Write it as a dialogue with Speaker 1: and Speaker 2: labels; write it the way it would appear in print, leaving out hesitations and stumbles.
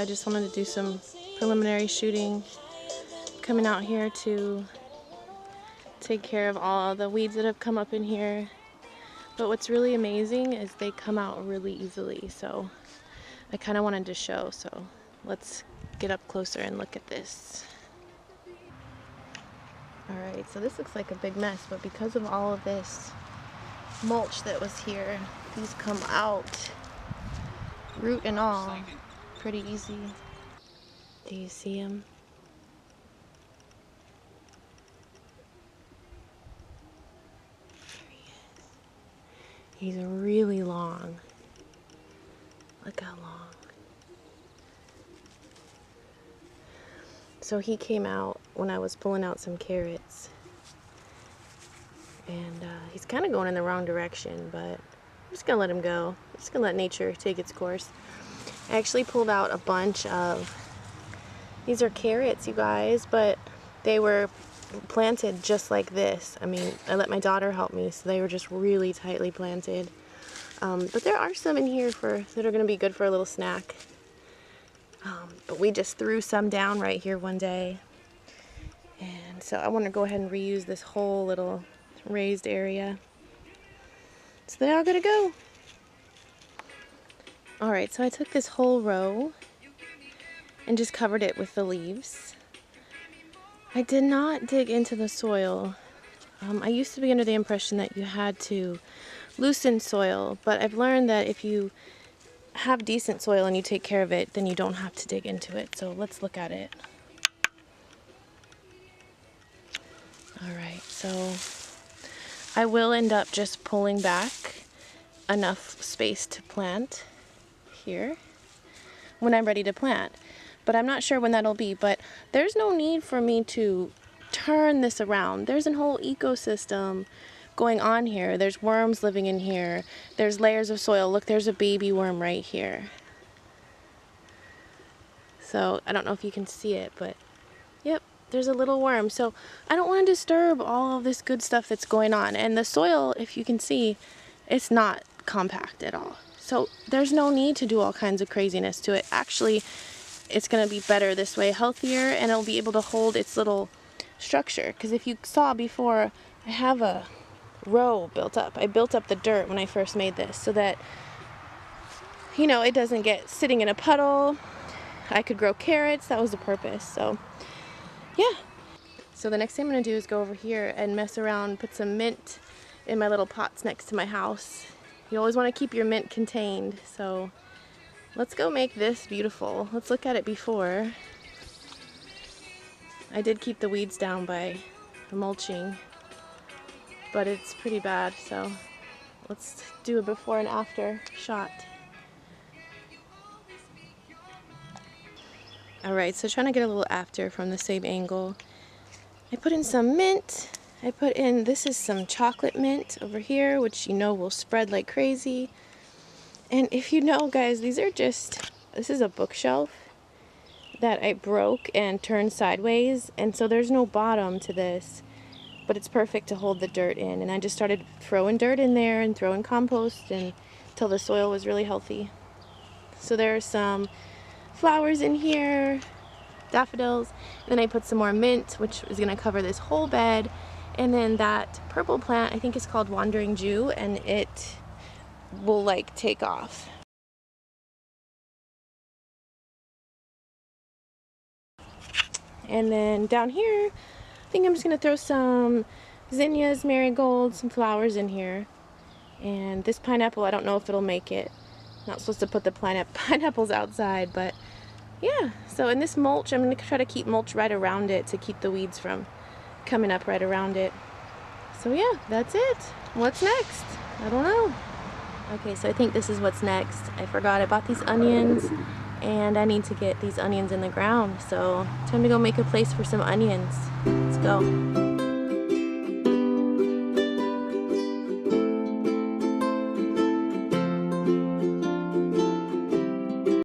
Speaker 1: just wanted to do some preliminary shooting. Coming out here to take care of all the weeds that have come up in here. But what's really amazing is they come out really easily, so I kind of wanted to show. So let's get up closer and look at this. Alright, so this looks like a big mess, but because of all of this mulch that was here, these come out, root and all, pretty easy. Do you see them? There he is. He's really long. Look how long. So he came out when I was pulling out some carrots. And he's kind of going in the wrong direction, but I'm just gonna let him go. I'm just gonna let nature take its course. I actually pulled out a bunch of, these are carrots, you guys, but they were planted just like this. I mean, I let my daughter help me, so they were just really tightly planted. But there are some in here that are gonna be good for a little snack. But we just threw some down right here one day. And so I want to go ahead and reuse this whole little raised area. So they all gotta go. Alright, so I took this whole row and just covered it with the leaves. I did not dig into the soil. I used to be under the impression that you had to loosen soil, but I've learned that if you have decent soil and you take care of it, then you don't have to dig into it. So let's look at it. Alright, so I will end up just pulling back enough space to plant here when I'm ready to plant. But I'm not sure when that'll be, but there's no need for me to turn this around. There's a whole ecosystem going on here. There's worms living in here. There's layers of soil. Look, there's a baby worm right here. So I don't know if you can see it, but yep, there's a little worm. So I don't want to disturb all of this good stuff that's going on. And the soil, if you can see, it's not compact at all. So there's no need to do all kinds of craziness to it. Actually, it's going to be better this way, healthier, and it'll be able to hold its little structure. Because if you saw before, I have a row built up. I built up the dirt when I first made this so that, you know, it doesn't get sitting in a puddle. I could grow carrots. That was the purpose. So yeah. So the next thing I'm going to do is go over here and mess around, put some mint in my little pots next to my house. You always want to keep your mint contained. So let's go make this beautiful. Let's look at it before. I did keep the weeds down by the mulching, but it's pretty bad, so let's do a before and after shot. Alright, so trying to get a little after from the same angle. I put in some mint. I put in, this is some chocolate mint over here, which you know will spread like crazy. And if you know, guys, these are just, this is a bookshelf that I broke and turned sideways, and so there's no bottom to this. But it's perfect to hold the dirt in, and I just started throwing dirt in there and throwing compost until the soil was really healthy. So there are some flowers in here, daffodils, and then I put some more mint, which is going to cover this whole bed, and then that purple plant, I think it's called Wandering Jew, and it will like take off. And then down here, I think I'm just going to throw some zinnias, marigolds, some flowers in here. And this pineapple, I don't know if it'll make it. I'm not supposed to put the pineapples outside, but yeah. So in this mulch, I'm going to try to keep mulch right around it to keep the weeds from coming up right around it. So yeah, that's it. What's next? I don't know. Okay, so I think this is what's next. I forgot I bought these onions, and I need to get these onions in the ground. So time to go make a place for some onions. Let's go.